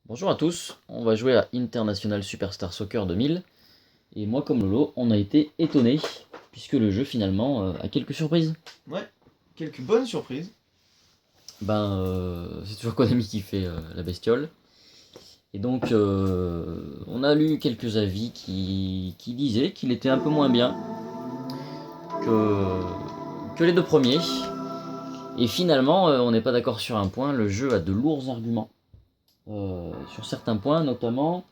Bonjour à tous, on va jouer à International Superstar Soccer 2000 et moi comme Lolo on a été étonné puisque le jeu finalement a quelques surprises. Ouais, quelques bonnes surprises. C'est toujours Konami qui fait la bestiole et donc on a lu quelques avis qui disaient qu'il était un peu moins bien que, que les deux premiers et finalement on n'est pas d'accord sur un point, le jeu a de lourds arguments sur certains points notamment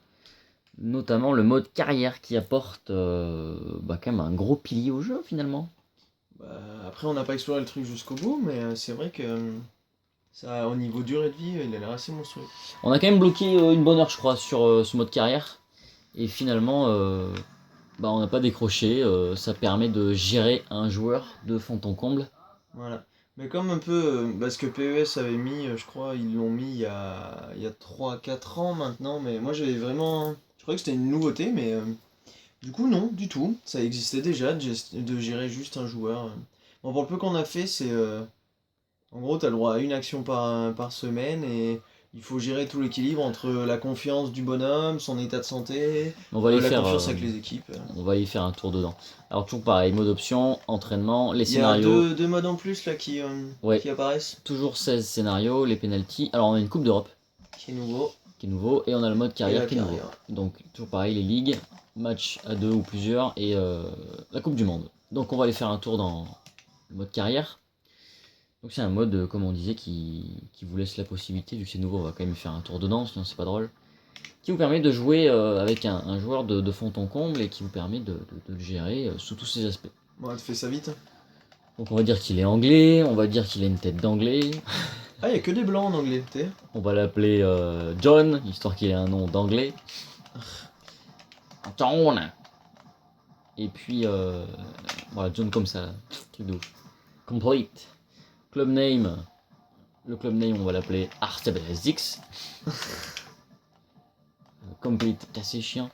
le mode carrière qui apporte quand même un gros pilier au jeu finalement. Après, on n'a pas exploré le truc jusqu'au bout, mais c'est vrai que ça, au niveau durée de vie, il a l'air assez monstrueux. On a quand même bloqué une bonne heure je crois sur ce mode carrière et finalement on n'a pas décroché, ça permet de gérer un joueur de fond en comble. Voilà. Mais comme un peu, parce que PES avait mis, je crois, ils l'ont mis il y a 3-4 ans maintenant, mais moi j'avais vraiment. Je croyais que c'était une nouveauté, mais du coup, non, du tout. Ça existait déjà de gérer juste un joueur. Bon, pour le peu qu'on a fait, c'est. En gros, tu as le droit à une action par semaine et il faut gérer tout l'équilibre entre la confiance du bonhomme, son état de santé, On va la confiance avec les équipes. on va y faire un tour dedans. Alors toujours pareil, mode option, entraînement, les Il y a scénarios. deux modes en plus là Ouais, qui apparaissent, toujours 16 scénarios, les penalties. Alors on a une coupe d'Europe qui est nouveau, qui est nouveau et on a le mode et carrière la qui est nouveau. carrière. Donc toujours pareil, les ligues, match à deux ou plusieurs et la Coupe du Monde. Donc on va aller faire un tour dans le mode carrière. Donc c'est un mode, comme on disait, qui vous laisse la possibilité, vu que c'est nouveau, on va quand même faire un tour dedans, sinon c'est pas drôle. Qui vous permet de jouer avec un joueur de fond en comble et qui vous permet de le gérer sous tous ses aspects. Bon, tu fais ça vite. Donc on va dire qu'il est anglais, on va dire qu'il a une tête d'anglais, Ah, il y a que des blancs en anglais, tu sais. on va l'appeler John, histoire qu'il ait un nom d'anglais. John. Et puis, voilà, John comme ça, truc de ouf. Complete. Club name. Le club name, on va l'appeler Artabelazix. Complete, c'est chiant.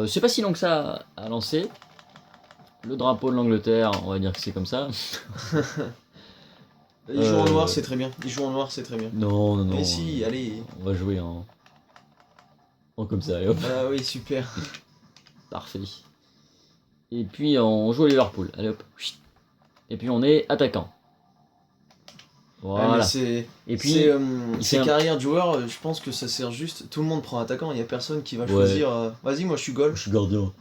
C'est pas si long que ça à lancer. Le drapeau de l'Angleterre, on va dire que c'est comme ça. Il joue en noir, c'est très bien. Il joue en noir, c'est très bien. Non, non, non. Mais si, allez. On va jouer en comme ça, et hop, Ah oui, super. parfait. Et puis on joue à Liverpool, allez hop. Et puis on est attaquant. Ouais, mais Voilà. c'est. Et puis, Ces un- carrières de joueurs, je pense que ça sert juste. Tout le monde prend attaquant, il n'y a personne qui va Ouais. choisir. Vas-y, moi je suis goal. Je suis gardien.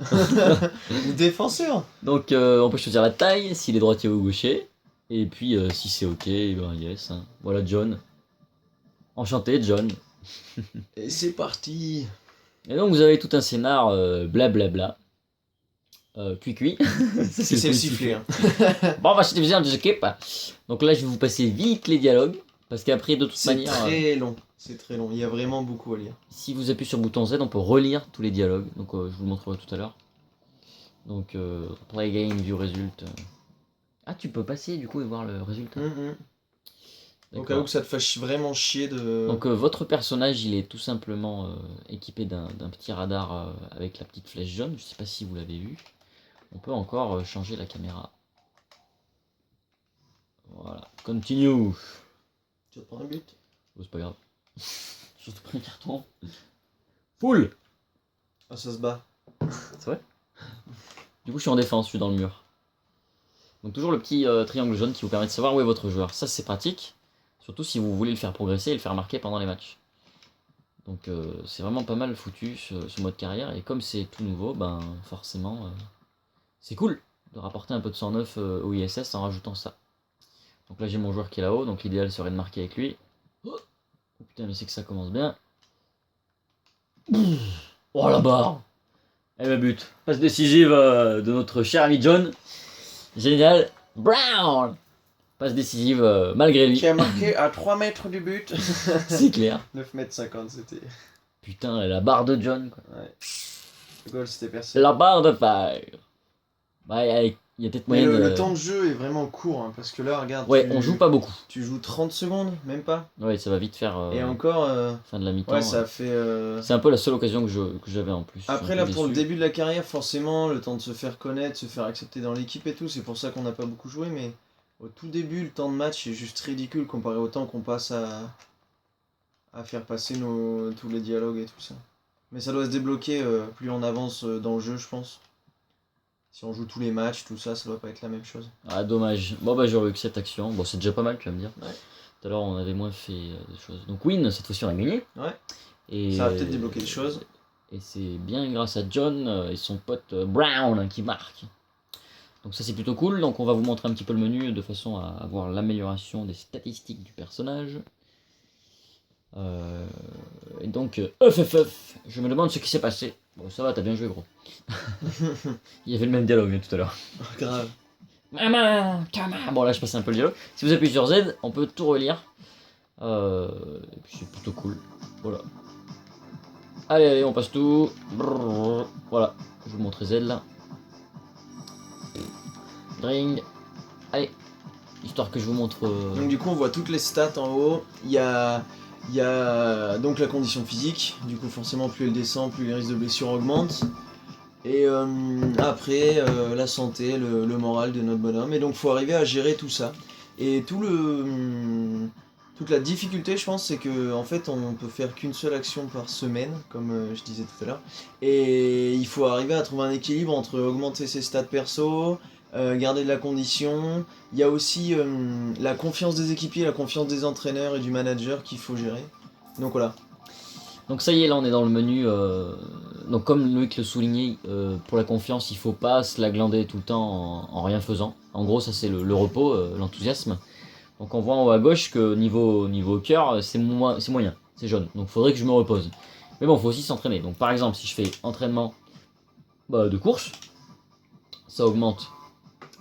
Ou défenseur. Donc on peut choisir la taille, s'il est droitier ou gaucher. Et puis si c'est ok, ben yes. Hein. Voilà John. Enchanté John. Et c'est parti. Et donc vous avez tout un scénar blablabla. Cuit. Ça, C'est le premier sifflet. Hein. Bon, on va se diviser en deux équipes. Donc là je vais vous passer vite les dialogues. Parce qu'après de toute C'est manière, très long. C'est très long. Il y a vraiment beaucoup à lire. si vous appuyez sur le bouton Z, on peut relire tous les dialogues. Donc je vous le montrerai tout à l'heure. Donc play game, view result. Ah tu peux passer du coup et voir le résultat. Au cas où que ça te fasse vraiment chier de. Donc votre personnage il est tout simplement équipé d'un petit radar avec la petite flèche jaune, je sais pas si vous l'avez vu. On peut encore changer la caméra. Voilà, continue. Tu vas te prendre un but. Oh, c'est pas grave. Surtout pas un carton. Full. Ah, ça se bat. C'est vrai. Du coup je suis en défense, je suis dans le mur. Donc toujours le petit triangle jaune qui vous permet de savoir où est votre joueur. Ça c'est pratique, surtout si vous voulez le faire progresser et le faire marquer pendant les matchs. Donc c'est vraiment pas mal foutu ce mode carrière et comme c'est tout nouveau, ben forcément c'est cool de rapporter un peu de 109 au ISS en rajoutant ça. Donc là j'ai mon joueur qui est là-haut, donc l'idéal serait de marquer avec lui. Oh putain mais c'est que ça commence bien. Oh la barre. Et le but. Passe décisive de notre cher ami John. Génial. Brown. Passe décisive malgré lui. Qui a marqué à 3 mètres du but. C'est clair. 9 mètres 50, c'était. Putain, la barre de John quoi. Ouais. Le goal, c'était percé. La barre de fer. Ouais, il y a peut-être Mais moyen de... le temps de jeu est vraiment court, hein, parce que là, regarde. Ouais, on joue pas beaucoup. Tu joues 30 secondes, même pas. Ouais, ça va vite faire Et encore. fin de la mi-temps. Ouais, ça fait. C'est un peu la seule occasion que j'avais en plus. Après, là, pour le début de la carrière, forcément, le temps de se faire connaître, se faire accepter dans l'équipe et tout, c'est pour ça qu'on n'a pas beaucoup joué, mais au tout début, le temps de match est juste ridicule comparé au temps qu'on passe à faire passer tous les dialogues et tout ça. Mais ça doit se débloquer plus on avance dans le jeu, je pense. Si on joue tous les matchs, tout ça, ça doit pas être la même chose. Ah, dommage. Bon, bah, j'aurais eu que cette action. Bon, c'est déjà pas mal, tu vas me dire. Ouais. Tout à l'heure, on avait moins fait des choses. Donc, win, cette fois-ci, on a gagné. Ouais. Et, Ça va peut-être débloquer des choses. Et c'est bien grâce à John et son pote Brown qui marque. Donc ça c'est plutôt cool, donc on va vous montrer un petit peu le menu de façon à avoir l'amélioration des statistiques du personnage. Et donc, je me demande ce qui s'est passé. Bon ça va, t'as bien joué gros. Il y avait le même dialogue tout à l'heure. Grave. Maman, Kama. Bon là je passe un peu le dialogue. Si vous appuyez sur Z, on peut tout relire. Et puis c'est plutôt cool. Voilà. Allez, on passe tout. Brrr, voilà, je vais vous montrer Z là. Drink. Allez, histoire que je vous montre. Donc du coup on voit toutes les stats en haut. Il y a donc la condition physique. Du coup forcément plus elle descend, plus les risques de blessure augmentent. Et après la santé, le moral de notre bonhomme. Et donc faut arriver à gérer tout ça. Et toute la difficulté, je pense, c'est que en fait, on peut faire qu'une seule action par semaine, comme je disais tout à l'heure. Et il faut arriver à trouver un équilibre entre augmenter ses stats perso, garder de la condition. Il y a aussi la confiance des équipiers, la confiance des entraîneurs et du manager qu'il faut gérer. Donc voilà. Donc ça y est, là on est dans le menu. Donc comme Loïc le soulignait, pour la confiance, il faut pas se la glander tout le temps en rien faisant. En gros, ça c'est le repos, l'enthousiasme. Donc on voit en haut à gauche que niveau cœur, c'est moyen, c'est jaune. Donc il faudrait que je me repose. Mais bon, il faut aussi s'entraîner. Donc par exemple, si je fais entraînement de course, ça augmente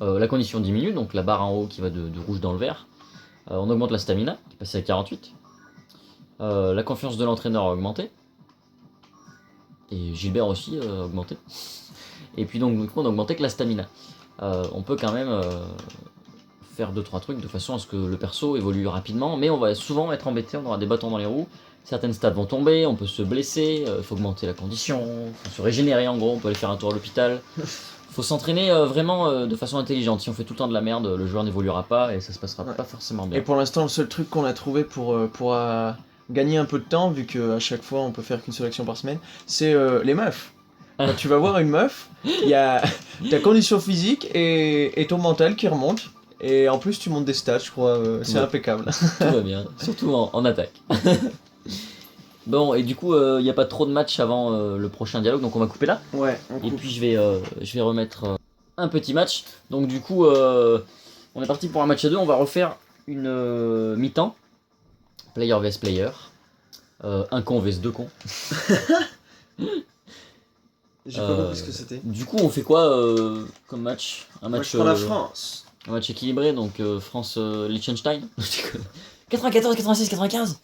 la condition diminue, donc la barre en haut qui va de rouge dans le vert. On augmente la stamina, qui passe à 48. La confiance de l'entraîneur a augmenté. Et Gilbert aussi a augmenté. Et puis donc du coup on a augmenté que la stamina. On peut quand même faire 2-3 trucs de façon à ce que le perso évolue rapidement, mais on va souvent être embêté, on aura des bâtons dans les roues, certaines stats vont tomber, on peut se blesser, il faut augmenter la condition, faut se régénérer en gros, on peut aller faire un tour à l'hôpital. Faut s'entraîner vraiment de façon intelligente, si on fait tout le temps de la merde, le joueur n'évoluera pas et ça se passera pas forcément bien. Et pour l'instant, le seul truc qu'on a trouvé pour gagner un peu de temps, vu qu'à chaque fois on peut faire qu'une seule action par semaine, c'est les meufs. Quand tu vas voir une meuf, il y a ta condition physique et ton mental qui remonte. Et en plus, tu montes des stats, je crois, c'est impeccable. Tout va bien, surtout en attaque. Bon, et du coup, il n'y a pas trop de matchs avant le prochain dialogue, donc on va couper là. Ouais, et puis je vais remettre un petit match. Donc du coup, on est parti pour un match à deux, on va refaire une mi-temps. Player vs player. Un con vs deux cons. J'ai pas compris ce que c'était. Du coup, on fait quoi comme match? Un match, Moi, je prends la France. Un match équilibré, donc France-Liechtenstein. 94, 86, 95.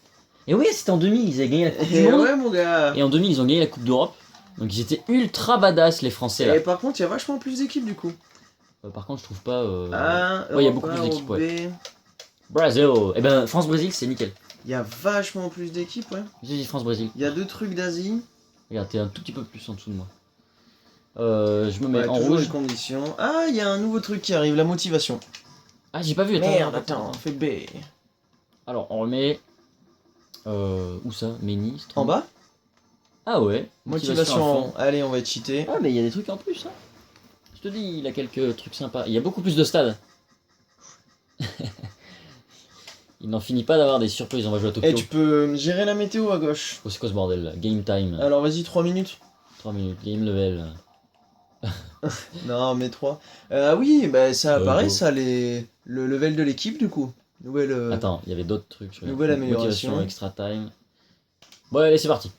Et oui, c'était en demi, ils avaient gagné la Coupe du Monde. Ouais, mon gars. Et en demi, ils ont gagné la Coupe d'Europe. Donc ils étaient ultra badass, les Français là. Et par contre, il y a vachement plus d'équipes du coup. Par contre, je trouve pas. Ouais, il y a beaucoup plus d'équipes, ouais. Brésil. Et ben, France-Brésil, c'est nickel. Il y a vachement plus d'équipes, ouais. J'ai dit France-Brésil. Il y a 2 trucs d'Asie. Regarde, t'es un tout petit peu plus en dessous de moi. Je me mets en toujours rouge. les conditions. Ah, il y a un nouveau truc qui arrive, la motivation. Ah, j'ai pas vu. Attends, fais B. Alors, on remet. Où ça? Ménis. En bas? Ah ouais. Motivation. Allez, on va être cheaté. Ah, mais il y a des trucs en plus, hein. Je te dis, il a quelques trucs sympas. Il y a beaucoup plus de stades. Il n'en finit pas d'avoir des surprises. On va jouer à Tokyo. Et tu peux gérer la météo à gauche. Oh, c'est quoi ce bordel là? Game time. Alors vas-y, 3 minutes. 3 minutes. Game level. Non, mais 3. Ah oui, bah ça apparaît, go. ça, le level de l'équipe du coup. Nouvelle. Attends, il y avait d'autres trucs. Nouvelle amélioration. Motivation, extra time. Bon, allez, c'est parti.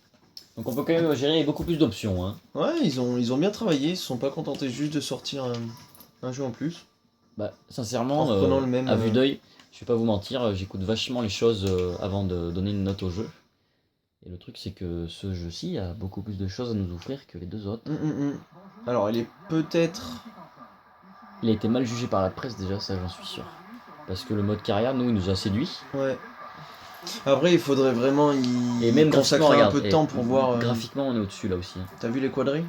Donc on peut quand même gérer beaucoup plus d'options. Hein. Ouais, ils ont bien travaillé, ils se sont pas contentés juste de sortir un jeu en plus. Bah, sincèrement, En reprenant le même, à vue d'œil, je vais pas vous mentir, j'écoute vachement les choses avant de donner une note au jeu. Et le truc, c'est que ce jeu-ci a beaucoup plus de choses à nous offrir que les deux autres. Alors, il est peut-être. Il a été mal jugé par la presse déjà, ça j'en suis sûr. Parce que le mode carrière, nous, il nous a séduit. Ouais. Après, il faudrait vraiment et même consacrer un peu de temps pour voir. Graphiquement, on est au-dessus là aussi. Hein. T'as vu les quadrilles?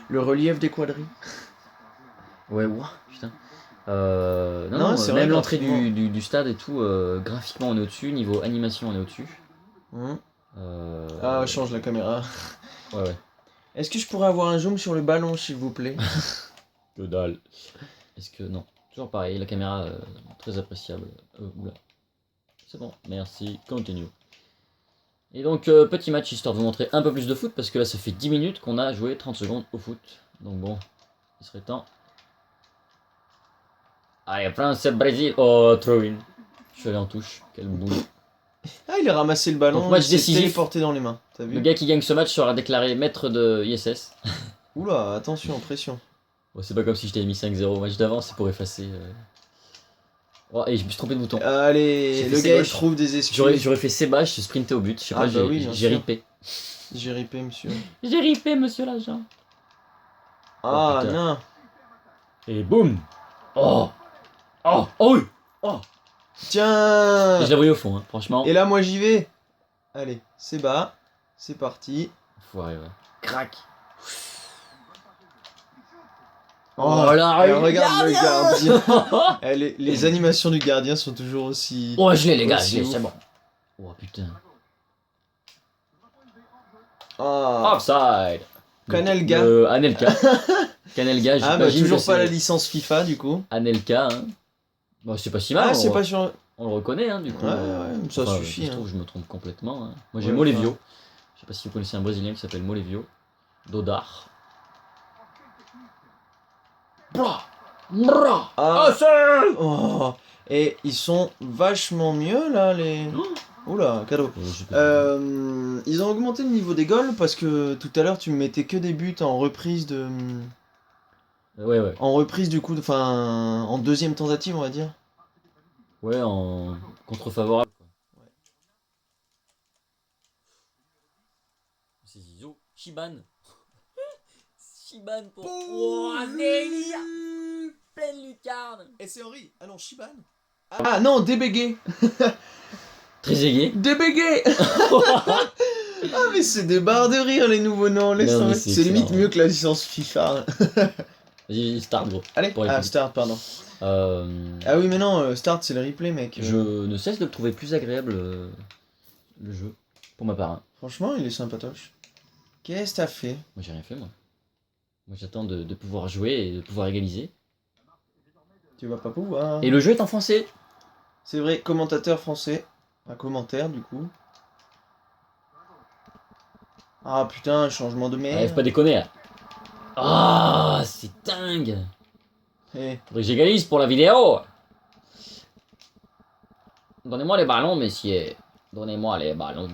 Le relief des quadrilles? Ouais, ouah, putain. Non, c'est même vrai, l'entrée du stade et tout, graphiquement on est au-dessus, niveau animation on est au-dessus. Ah, change la caméra. Ouais. Est-ce que je pourrais avoir un zoom sur le ballon, s'il vous plaît? Que dalle. Est-ce que... Non. Toujours pareil, la caméra, très appréciable. Oula. C'est bon, merci. Continue. Et donc, petit match histoire de vous montrer un peu plus de foot, parce que là, ça fait 10 minutes qu'on a joué 30 secondes au foot. Donc bon, il serait temps. Allez, France-Brésil. Oh, throw-in. Je suis allé en touche. Quelle boule. Ah, il a ramassé le ballon, Donc, match il s'est décisif. téléporté dans les mains. T'as vu? Le gars qui gagne ce match sera déclaré maître de ISS. Oula, attention, pression. Bon, c'est pas comme si je t'avais mis 5-0 au match d'avant, c'est pour effacer. Oh, et je me suis trompé de bouton. Allez, J'ai fait le ses gars il gauches. trouve des excuses. J'aurais fait Seba, je sprinté au but. Je sais Ah, pas, bah oui, bien j'ai sûr. ripé. J'ai ripé, monsieur. J'ai ripé, monsieur l'agent. Ah, putain. non. Et boum. Oh. Oh. Oh oui. Oh. Tiens. Et je l'ai brûlé au fond, hein, franchement. Et là, moi, j'y vais. Allez, c'est bas. C'est parti. Foiré, ouais. Crac. Oh là, et regarde le gardien. Les animations du gardien sont toujours aussi... Oh, je l'ai, les gars, aussi je l'ai, ouf. c'est bon. Oh putain. Ah. Offside. Canelga. Anelka. Canelga, Ah, bah j'imagine toujours que pas la c'est licence FIFA, du coup. Anelka, hein. Bon, c'est pas si mal. Ah, c'est pas sur... On le reconnaît, hein, du coup. Ouais, ça Enfin, suffit. Ça se hein. trouve, je me trompe complètement. Hein. Moi, j'ai Ouais, Molevio. Je sais pas si vous connaissez un Brésilien qui s'appelle Molevio. Dodar. Bra. Bra. Ah. c'est... Oh. Et ils sont vachement mieux, là, les... Oula, cadeau. Ils ont augmenté le niveau des goals parce que tout à l'heure tu me mettais que des buts en reprise de... Ouais. En reprise du coup, enfin en deuxième tentative on va dire. Ouais, en contre-favorable. Ouais. C'est Zizou. Shiban. Shiban pour... Oh, un délire. Pleine lucarne. Et c'est Henri. Ah non, Shiban. Ah non, Débégué. Très aigué. Débégué. Ah mais c'est des barres de rire les nouveaux noms, laisse Non, tomber. mais c'est C'est limite excellent. mieux que la licence FIFA. Vas-y, start, gros. Allez, Pour les ah petits. start, pardon. Euh, Ah oui mais non, start c'est le replay mec. Je ne cesse de le trouver plus agréable, le jeu, pour ma part. Hein. Franchement il est sympatoche. Qu'est-ce que t'as fait? Moi, j'ai rien fait, moi. Moi, j'attends de pouvoir jouer et de pouvoir égaliser. Tu vas pas pouvoir. Et le jeu est en français. C'est vrai, commentateur français. Un commentaire du coup. Ah putain, changement de Ah, merde. faut pas déconner, là. Ah, c'est dingue. Eh, Faudrait que j'égalise pour la vidéo. Donnez-moi les ballons, messieurs. Donnez-moi les ballons.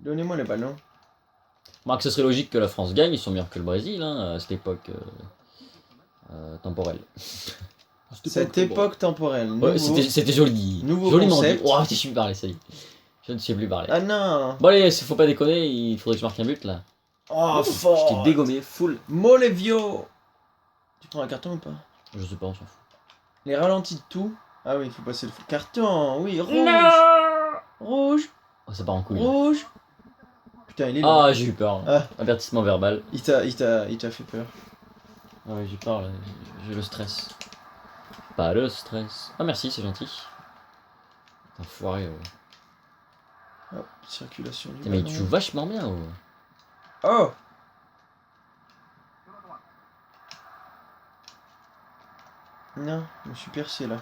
donnez-moi les ballons. Remarque, ce serait logique que la France gagne, ils sont meilleurs que le Brésil, hein, à cette époque temporelle. Cette époque temporelle. Ouais, nouveau. c'était joli. Nouveau Joliment concept. dit. Oh, je suis parlé, ça y est. Je ne sais plus parler. Ah non. Bon, allez, faut pas déconner, il faudrait que je marque un but là. Oh, Je fort. t'ai dégommé, full. Molevio. Tu prends un carton ou pas? Je sais pas, on s'en fout. Les ralentis de tout. Ah oui, il faut passer le carton. Oui, rouge. Rouge. Oh, ça part en couille. Rouge. Putain, il est là. Ah, j'ai eu peur. Ah. Avertissement verbal. Il t'a fait peur. Ah ouais, j'ai peur, là. J'ai le stress. Pas le stress. Ah, merci, c'est gentil. Enfoiré. Hop, circulation du Mais ballon. tu joues vachement bien. Oh. Non, je me suis percé là.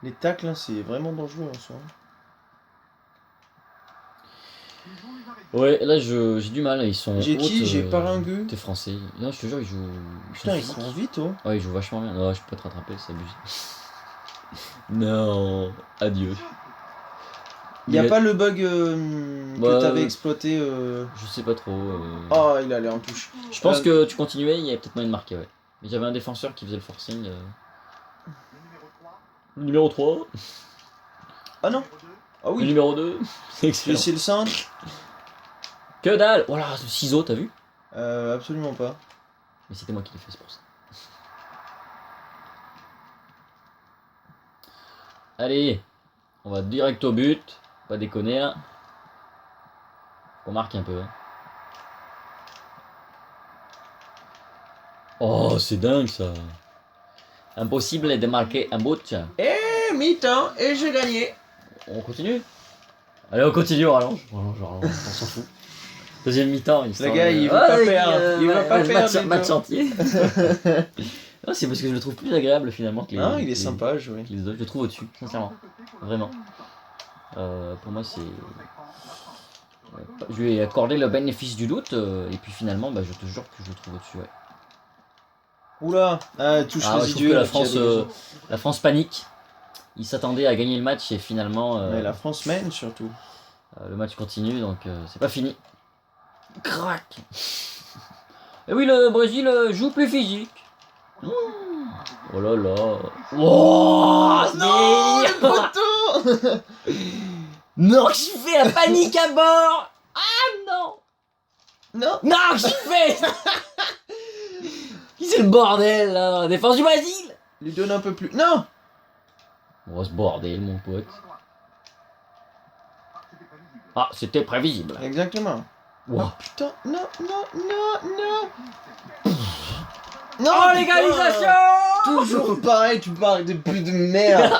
Les tacles, hein, c'est vraiment dangereux en soi. Ouais, là j'ai du mal, ils sont. J'ai qui? J'ai Paringu. T'es français. Non, je te jure, ils jouent. Putain, il sont court physiques. vite, oh. Ouais, ils jouent vachement bien. Non, je peux pas te rattraper, c'est abusé. Non, adieu. Y a Mais- pas le bug que Bah, t'avais exploité. Je sais pas trop. Oh, il allait en touche. Je pense que tu continuais, il y avait peut-être moyen de marquer, ouais. Mais j'avais un défenseur qui faisait le forcing. Le numéro 3, Ah non. Ah le oui. numéro 2, c'est J'ai excellent. essayé le centre. Que dalle. Voilà, ce ciseau, t'as vu? Absolument pas. Mais c'était moi qui l'ai fait, c'est pour ça. Allez, on va direct au but. Pas déconner là. On marque un peu. Hein. Oh, c'est dingue ça. Impossible de marquer un but. Et mi-temps, et j'ai gagné. On continue. Allez, on continue, on rallonge. On s'en fout. Deuxième mi-temps, Le gars, il veut pas perdre. Il veut pas perdre. Match entier. Non, c'est parce que je le trouve plus agréable finalement que les. Non, il est sympa à jouer. Les autres, je le trouve au-dessus, sincèrement. Vraiment. Pour moi, c'est. Je lui ai accordé le bénéfice du doute, et puis finalement, bah, je te jure que je le trouve au-dessus, ouais. Oula, touche Je trouve résiduelle. que la France panique. Ils s'attendaient à gagner le match et finalement. Mais la France mène surtout. Le match continue, donc c'est pas fini. Crac. Et oui, le Brésil joue plus physique. Oh là là. Oh, non, le poteau. Non, j'y fais la panique à bord. Ah non. Non, j'y fais. C'est le bordel là. Défense du Brésil. Lui donne un peu plus. Non. Oh, ce bordel, mon pote. Ah, c'était prévisible. Exactement. Wow. Oh putain, non. Oh, l'égalisation. Toujours pareil, tu parles de plus de merde.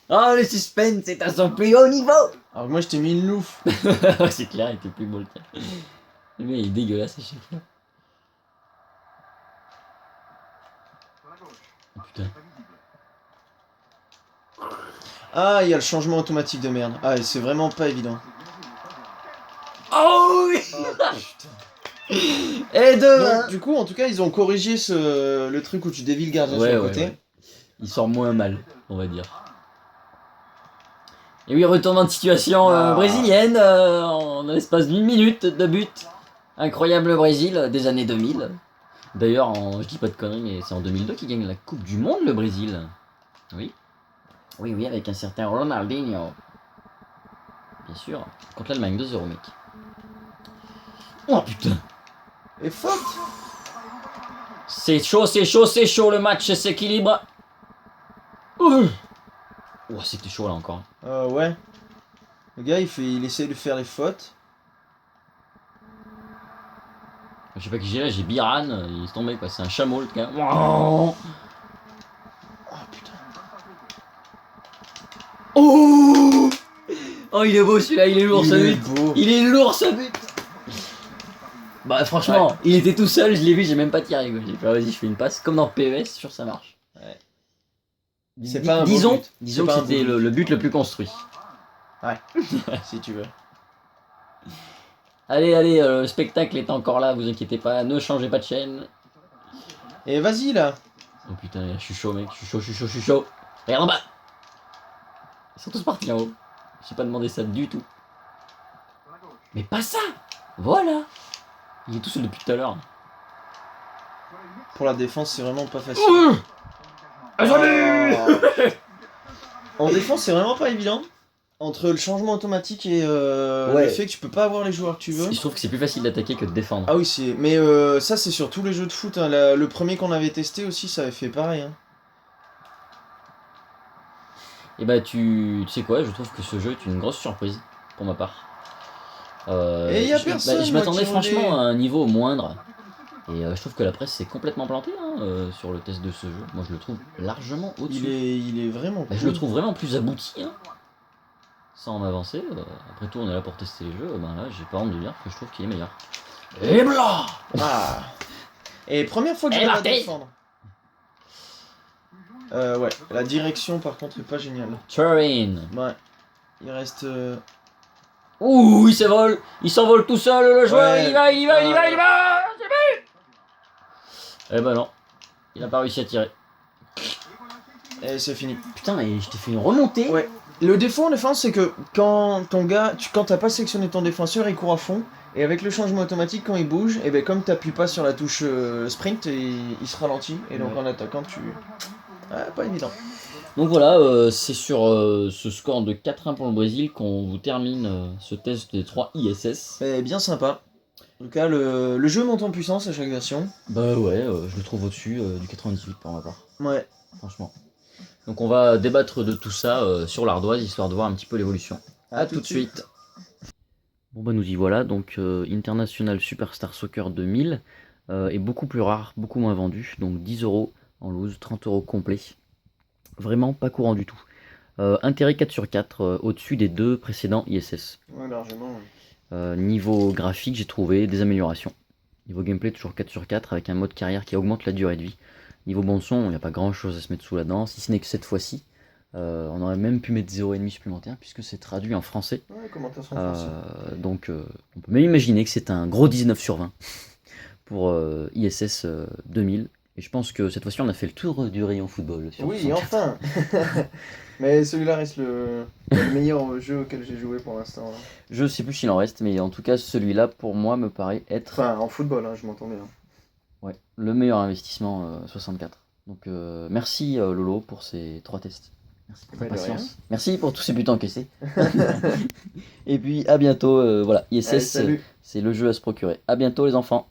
Oh, le suspense est à son plus haut niveau. Alors moi je t'ai mis une louffe. C'est clair, il était plus beau le tien. Le mec il est dégueulasse à chaque fois. Oh putain. Ah, il y a le changement automatique de merde. Ah, et c'est vraiment pas évident. Oh oui. Oh, putain. Et deux. Donc, du coup, en tout cas, ils ont corrigé le truc où tu dévis le gardien sur le côté. Ouais. Il sort moins mal, on va dire. Et oui, retournement de situation brésilienne en l'espace d'une minute de but. Incroyable Brésil des années 2000. D'ailleurs, je dis pas de conneries, mais c'est en 2002 qu'il gagne la Coupe du Monde, le Brésil. Oui. Oui, avec un certain Ronaldinho. Bien sûr. Contre l'Allemagne, 2-0, mec. Oh putain. Et faute. C'est chaud, le match s'équilibre. Oh, c'était chaud là encore. Ouais. Le gars, il essaie de faire les fautes. Je sais pas qui j'ai là, j'ai Biran, il est tombé quoi, c'est un chameau le gars. Oh putain. Oh, il est beau celui-là, il est lourd ce but. Il est lourd ce but. Bah franchement, il était tout seul, je l'ai vu, j'ai même pas tiré. J'ai fait vas-y, je fais une passe comme dans PES, sûr ça marche. Ouais. Disons que c'était le but le plus construit. Ouais. Si tu veux. Allez, le spectacle est encore là, vous inquiétez pas, ne changez pas de chaîne. Et vas-y là. Oh putain, je suis chaud mec, je suis chaud. Regarde en bas. Ils sont tous partis en haut. J'ai pas demandé ça du tout. Mais pas ça. Voilà. Il est tout seul depuis tout à l'heure. Pour la défense, c'est vraiment pas facile. En défense, c'est vraiment pas évident. Entre le changement automatique et le fait que tu peux pas avoir les joueurs que tu veux. Je trouve que c'est plus facile d'attaquer que de défendre. Ah oui, c'est. Mais ça, c'est sur tous les jeux de foot. Hein. Le premier qu'on avait testé aussi, ça avait fait pareil. Hein. Et bah, tu sais quoi, je trouve que ce jeu est une grosse surprise pour ma part. Et y a personne. Je m'attendais franchement à un niveau moindre. Et je trouve que la presse s'est complètement plantée sur le test de ce jeu. Moi, je le trouve largement au-dessus. Il est vraiment cool. Je le trouve vraiment plus abouti. Hein. Sans m'avancer. Après tout, on est là pour tester les jeux. Ben là, j'ai pas honte de dire que je trouve qu'il est meilleur. Et blanc. Ah. Et première fois que je vais la défendre. Ouais, la direction par contre est pas géniale. Turin. Ouais. Il reste. Ouh, il s'envole. Il s'envole tout seul, le joueur. Ouais. Il y va. C'est bon. Eh ben non. Il a pas réussi à tirer. Et c'est fini. Putain, mais je t'ai fait une remontée. Ouais. Le défaut en défense, c'est que quand ton gars, quand t'as pas sélectionné ton défenseur, il court à fond. Et avec le changement automatique, quand il bouge, et ben comme t'appuies pas sur la touche sprint, il se ralentit. Et donc en attaquant, tu. Ah, pas évident. Donc voilà, c'est sur ce score de 4-1 pour le Brésil qu'on vous termine ce test des 3 ISS. Et bien sympa. En tout cas, le jeu monte en puissance à chaque version. Bah ouais, je le trouve au-dessus du 98 pour ma part. Ouais. Franchement. Donc on va débattre de tout ça sur l'ardoise, histoire de voir un petit peu l'évolution. A tout de suite. Bon bah nous y voilà, donc International Superstar Soccer 2000 est beaucoup plus rare, beaucoup moins vendu, donc 10€ en loose, 30€ complet. Vraiment pas courant du tout. Intérêt 4 sur 4, au-dessus des deux précédents ISS. Ouais, largement. Niveau graphique, j'ai trouvé des améliorations. Niveau gameplay, toujours 4 sur 4, avec un mode carrière qui augmente la durée de vie. Niveau bon son, il n'y a pas grand chose à se mettre sous la dent, si ce n'est que cette fois-ci, on aurait même pu mettre 0,5 supplémentaire, puisque c'est traduit en français. Ouais, commentaires sont français. Donc on peut même imaginer que c'est un gros 19 sur 20 pour ISS 2000. Et je pense que cette fois-ci, on a fait le tour du rayon football. Sur Oui, 64. enfin. Mais celui-là reste le meilleur jeu auquel j'ai joué pour l'instant, hein. Je sais plus s'il en reste, mais en tout cas, celui-là, pour moi, me paraît être Enfin, en football, hein, je m'entends bien. ouais, le meilleur investissement 64. Donc merci Lolo pour ces 3 tests. Merci pour ta Bah, de rien. patience. Merci pour tous ces buts encaissés. Et puis à bientôt. Voilà, Allez, ISS, salut. c'est le jeu à se procurer. À bientôt les enfants.